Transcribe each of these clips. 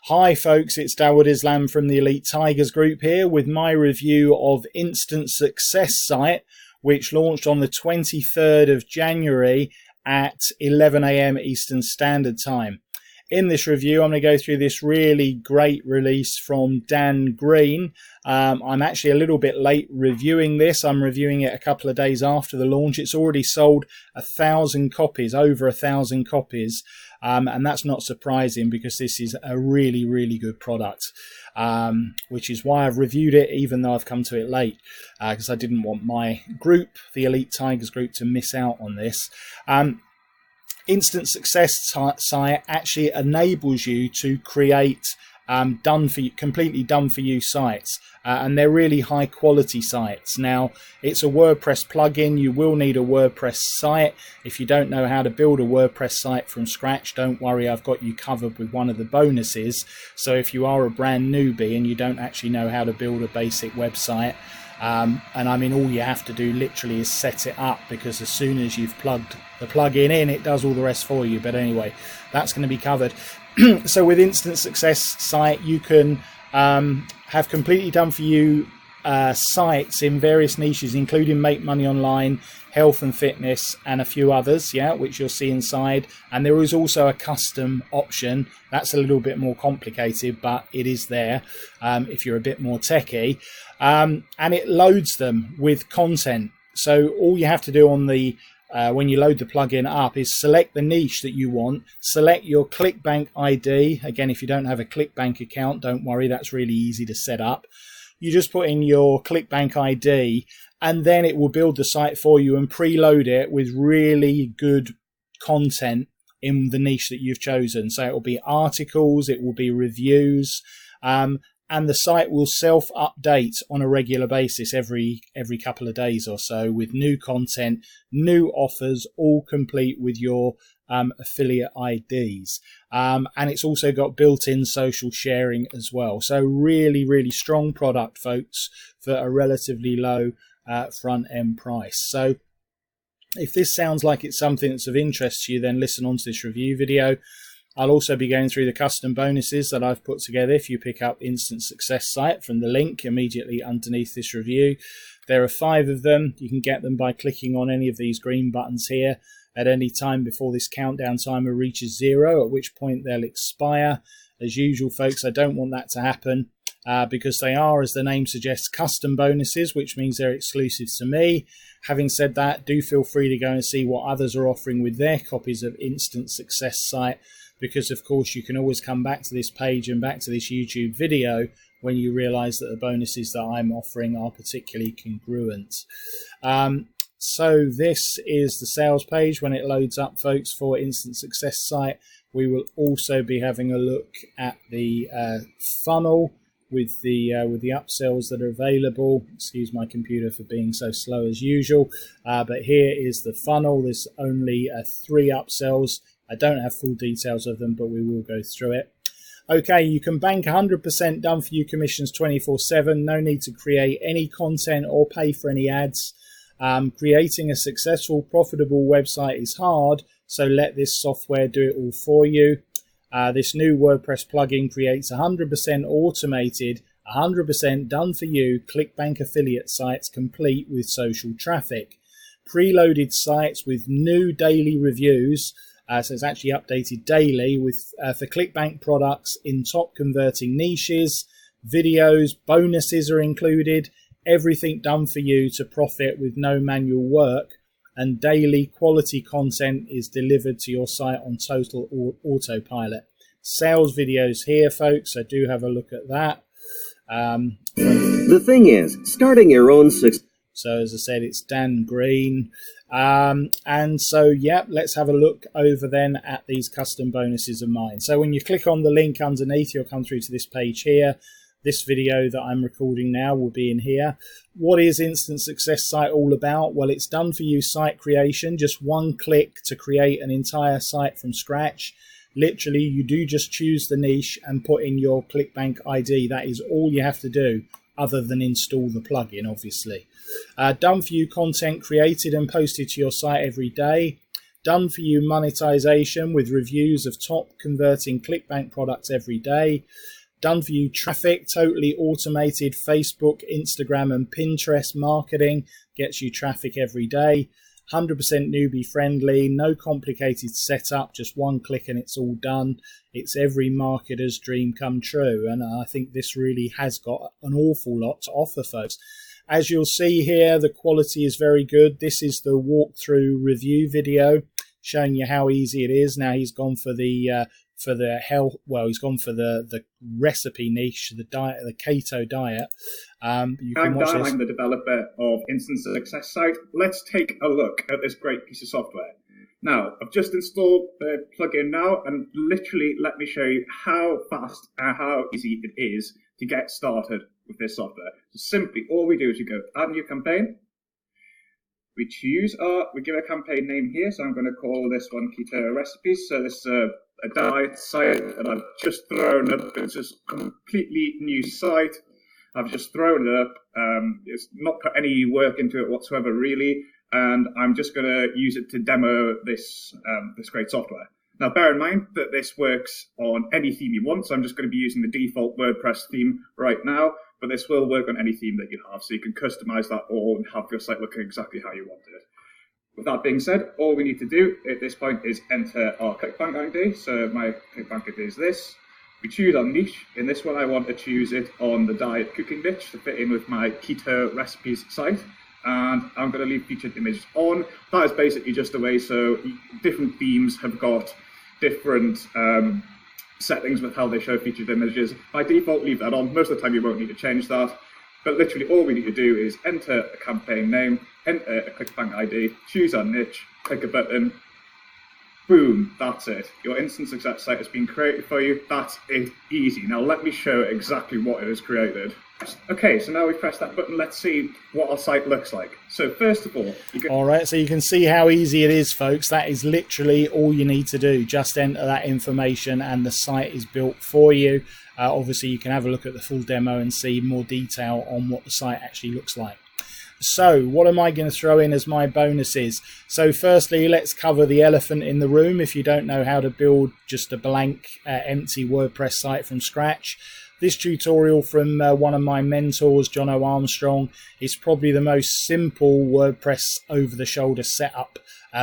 Hi folks, it's Dawood Islam from the Elite Tigers Group here with my review of Instant Success Site, which launched on the 23rd of January at 11 AM Eastern Standard Time. In this review, I'm going to go through this really great release from Dan Green. I'm actually a little bit late reviewing this. I'm reviewing it a couple of days after the launch. It's already sold 1,000 copies, over 1,000 copies. And that's not surprising because this is a really, really good product, which is why I've reviewed it, even though I've come to it late, because I didn't want my group, the Elite Tigers Group, to miss out on this. Instant Success Site actually enables you to create completely done for you sites, and they're really high quality sites. Now, it's a WordPress plugin. You will need a WordPress site. If you don't know how to build a WordPress site from scratch, don't worry, I've got you covered with one of the bonuses. So if you are a brand newbie and you don't actually know how to build a basic website, and I mean, all you have to do literally is set it up, because as soon as you've plugged the plugin in, it does all the rest for you. But anyway, that's going to be covered. So with Instant Success Site, you can have completely done for you sites in various niches, including Make Money Online, Health and Fitness, and a few others, which you'll see inside. And there is also a custom option. That's a little bit more complicated, but it is there if you're a bit more techie. And it loads them with content. So all you have to do on the when you load the plugin up is select the niche that you want, select your ClickBank ID. Again, if you don't have a ClickBank account, don't worry, that's really easy to set up. You just put in your ClickBank ID, and then it will build the site for you and preload it with really good content in the niche that you've chosen. So it will be articles, it will be reviews, and the site will self-update on a regular basis every couple of days or so with new content, new offers, all complete with your affiliate IDs. And it's also got built-in social sharing as well. So really, really strong product, folks, for a relatively low front-end price. So if this sounds like it's something that's of interest to you, then listen on to this review video. I'll also be going through the custom bonuses that I've put together if you pick up Instant Success Site from the link immediately underneath this review. There are 5 of them. You can get them by clicking on any of these green buttons here at any time before this countdown timer reaches 0, at which point they'll expire. As usual, folks, I don't want that to happen because they are, as the name suggests, custom bonuses, which means they're exclusive to me. Having said that, do feel free to go and see what others are offering with their copies of Instant Success Site, because of course you can always come back to this page and back to this YouTube video when you realize that the bonuses that I'm offering are particularly congruent. So this is the sales page when it loads up, folks, for Instant Success Site. We will also be having a look at the funnel with the upsells that are available. Excuse my computer for being so slow as usual, but here is the funnel. There's only 3 upsells. I don't have full details of them, but we will go through it. Okay, you can bank 100% done for you commissions 24/7. No need to create any content or pay for any ads. Creating a successful, profitable website is hard, so let this software do it all for you. This new WordPress plugin creates 100% automated, 100% done for you ClickBank affiliate sites complete with social traffic. Preloaded sites with new daily reviews. So it's actually updated daily with for ClickBank products in top converting niches. Videos, bonuses are included. Everything done for you to profit with no manual work. And daily quality content is delivered to your site on total autopilot. Sales videos here, folks. So do have a look at that. The thing is, starting your own success. So as I said, it's Dan Green. And so, yeah, let's have a look over then at these custom bonuses of mine. So when you click on the link underneath, you'll come through to this page here. This video that I'm recording now will be in here. What is Instant Success Site all about? Well, it's done for you site creation, just one click to create an entire site from scratch. Literally, you do just choose the niche and put in your ClickBank ID. That is all you have to do, other than install the plugin, obviously. Done for you content created and posted to your site every day. Done for you monetization with reviews of top converting ClickBank products every day. Done for you traffic, totally automated Facebook, Instagram and Pinterest marketing, gets you traffic every day. 100% newbie friendly, no complicated setup, just one click and it's all done. It's every marketer's dream come true, and I think this really has got an awful lot to offer, folks. As you'll see here, the quality is very good. This is the walkthrough review video showing you how easy it is. Now he's gone for the health. Well, he's gone for the recipe niche, the diet, the keto diet. You can watch this. I'm the developer of Instant Success Site. Let's take a look at this great piece of software. Now, I've just installed the plugin now, and literally let me show you how fast and how easy it is to get started with this software. So simply, all we do is we go add new campaign. We give a campaign name here. So I'm going to call this one Keto Recipes. So this is a diet site that I've just thrown up. It's a completely new site. I've just thrown it up. It's not put any work into it whatsoever, really. And I'm just going to use it to demo this great software. Now, bear in mind that this works on any theme you want. So I'm just going to be using the default WordPress theme right now. But this will work on any theme that you have. So you can customize that all and have your site looking exactly how you want it. With that being said, all we need to do at this point is enter our ClickBank ID. So my ClickBank ID is this. We choose our niche. In this one, I want to choose it on the diet cooking niche to fit in with my Keto Recipes site. And I'm going to leave featured images on. That is basically just a way so different themes have got different settings with how they show featured images. By default, leave that on. Most of the time, you won't need to change that. But literally, all we need to do is enter a campaign name, enter a ClickBank ID, choose our niche, click a button. Boom, that's it. Your Instant Success site has been created for you. That's it, easy. Now let me show exactly what it has created. Okay, so now we've pressed that button. Let's see what our site looks like. So first of all, all right, so you can see how easy it is, folks. That is literally all you need to do. Just enter that information and the site is built for you. Obviously, you can have a look at the full demo and see more detail on what the site actually looks like. So what am I going to throw in as my bonuses? So firstly, let's cover the elephant in the room. If you don't know how to build just a blank, empty WordPress site from scratch, this tutorial from one of my mentors, John O. Armstrong, is probably the most simple WordPress over-the-shoulder setup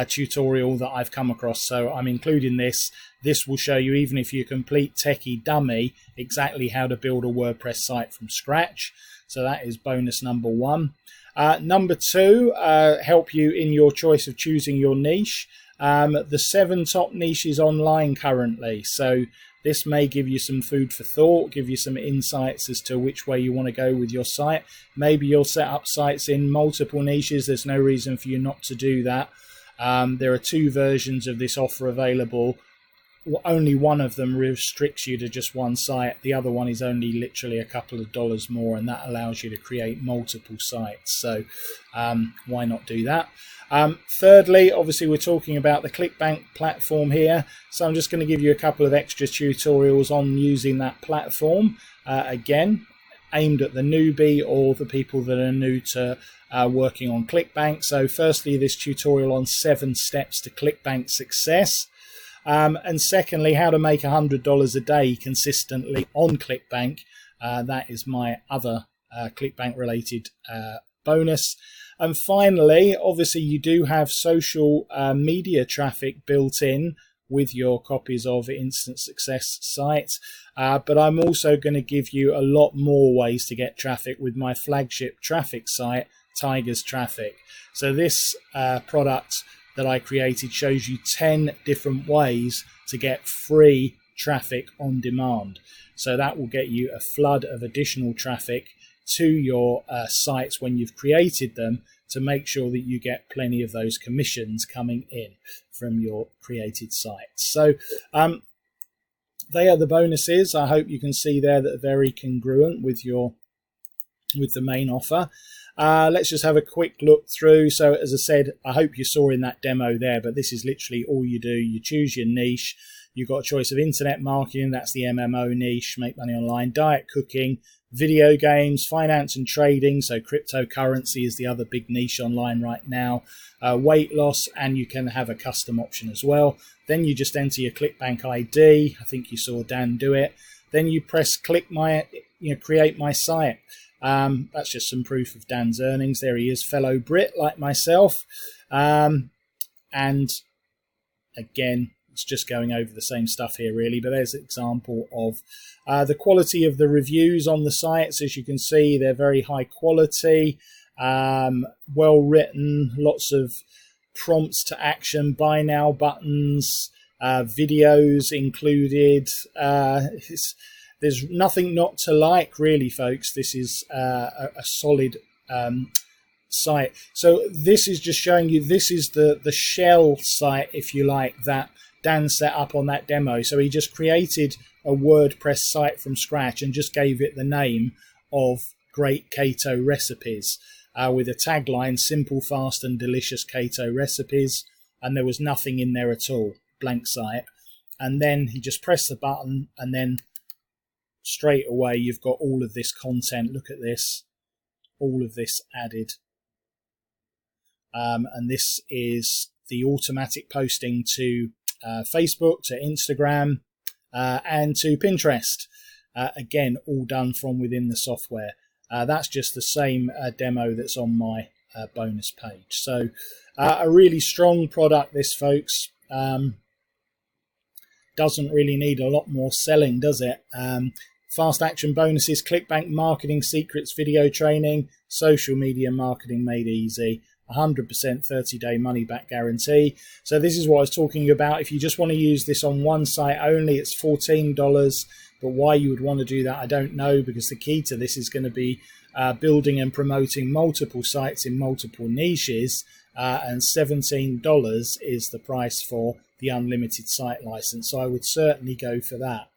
tutorial that I've come across. So I'm including this. This will show you, even if you're a complete techie dummy, exactly how to build a WordPress site from scratch. So that is bonus number one. Number two, help you in your choice of choosing your niche. The 7 top niches online currently. So this may give you some food for thought, give you some insights as to which way you want to go with your site. Maybe you'll set up sites in multiple niches. There's no reason for you not to do that. There are 2 versions of this offer available. Only one of them restricts you to just one site. The other one is only literally a couple of dollars more, and that allows you to create multiple sites. So why not do that? Thirdly, obviously we're talking about the ClickBank platform here. So I'm just going to give you a couple of extra tutorials on using that platform. Again, aimed at the newbie or the people that are new to working on ClickBank. So firstly, this tutorial on 7 steps to ClickBank success. And secondly, how to make $100 a day consistently on ClickBank. That is my other ClickBank related bonus. And finally, obviously you do have social media traffic built in with your copies of Instant Success sites. But I'm also going to give you a lot more ways to get traffic with my flagship traffic site, Tigers Traffic. So this product that I created shows you 10 different ways to get free traffic on demand. So that will get you a flood of additional traffic to your sites when you've created them, to make sure that you get plenty of those commissions coming in from your created sites. So they are the bonuses. I hope you can see there that are very congruent with the main offer. Let's just have a quick look through. So as I said, I hope you saw in that demo there, but this is literally all you do. You choose your niche, You've got a choice of internet marketing, that's the MMO niche, make money online, diet cooking, video games, finance and trading, so cryptocurrency is the other big niche online right now, weight loss, and you can have a custom option as well. Then you just enter your ClickBank ID. I think you saw Dan do it. Then you press click my, create my site. That's just some proof of Dan's earnings. There he is, fellow Brit like myself. And again, it's just going over the same stuff here really, but there's an example of the quality of the reviews on the sites. As you can see, they're very high quality, well written, lots of prompts to action, buy now buttons, videos included. There's nothing not to like really, folks. This is a solid site. So this is just showing you, this is the shell site, if you like, that Dan set up on that demo. So he just created a WordPress site from scratch and just gave it the name of Great Keto Recipes, with a tagline, simple, fast and delicious keto recipes. And there was nothing in there at all, blank site. And then he just pressed the button, and then straight away you've got all of this content. Look at this, all of this added. And this is the automatic posting to Facebook, to Instagram, and to Pinterest. Again, all done from within the software. That's just the same demo that's on my bonus page. So a really strong product, this, folks. Doesn't really need a lot more selling, does it? Fast action bonuses, ClickBank marketing secrets, video training, social media marketing made easy. 100% 30-day money-back guarantee. So this is what I was talking about. If you just want to use this on one site only, it's $14. But why you would want to do that, I don't know, because the key to this is going to be building and promoting multiple sites in multiple niches. And $17 is the price for the unlimited site license. So I would certainly go for that.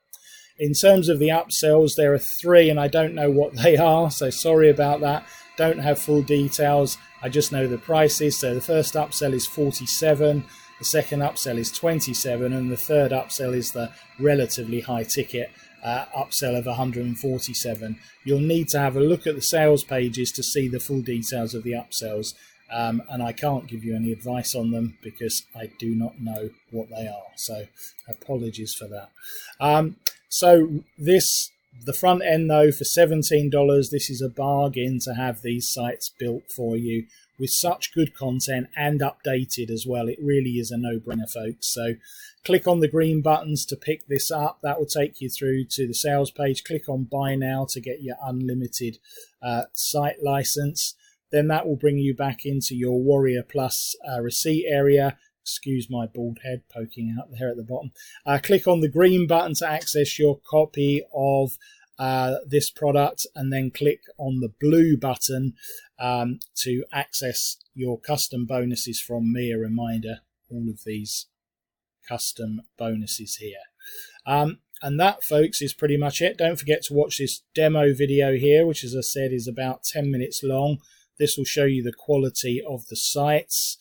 In terms of the upsells, there are 3, and I don't know what they are, so sorry about that. Don't have full details. I just know the prices. So the first upsell is $47, the second upsell is $27, and the third upsell is the relatively high ticket upsell of $147. You'll need to have a look at the sales pages to see the full details of the upsells. And I can't give you any advice on them because I do not know what they are. So apologies for that. So the front end though, for $17, this is a bargain to have these sites built for you with such good content and updated as well. It really is a no-brainer, folks. So click on the green buttons to pick this up. That will take you through to the sales page. Click on buy now to get your unlimited site license. Then that will bring you back into your Warrior Plus receipt area. Excuse my bald head poking out there at the bottom. Click on the green button to access your copy of this product, and then click on the blue button to access your custom bonuses from me. A reminder, all of these custom bonuses here. And that, folks, is pretty much it. Don't forget to watch this demo video here, which, as I said, is about 10 minutes long. This will show you the quality of the sites.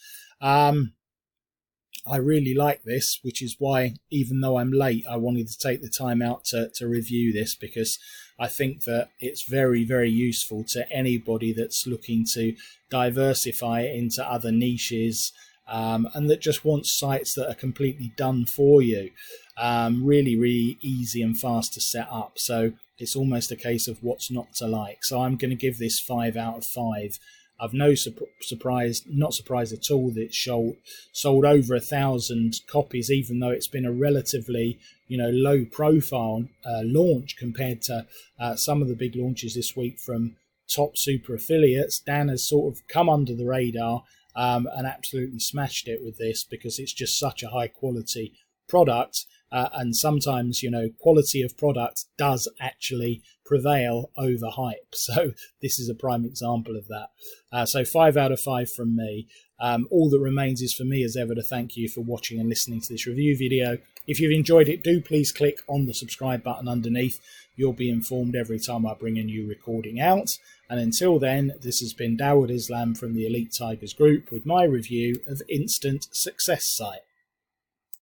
I really like this, which is why, even though I'm late, I wanted to take the time out to review this, because I think that it's very, very useful to anybody that's looking to diversify into other niches, and that just wants sites that are completely done for you. Really, really easy and fast to set up. So it's almost a case of what's not to like. So I'm going to give this 5 out of 5. I've not surprised at all that it's sold over 1,000 copies, even though it's been a relatively, low profile launch compared to some of the big launches this week from top super affiliates. Dan has sort of come under the radar and absolutely smashed it with this, because it's just such a high quality product. And sometimes, quality of product does actually prevail over hype. So this is a prime example of that. So 5 out of 5 from me. All that remains is for me, as ever, to thank you for watching and listening to this review video. If you've enjoyed it, do please click on the subscribe button underneath. You'll be informed every time I bring a new recording out. And until then, this has been Dawood Islam from the Elite Tigers Group with my review of Instant Success Site.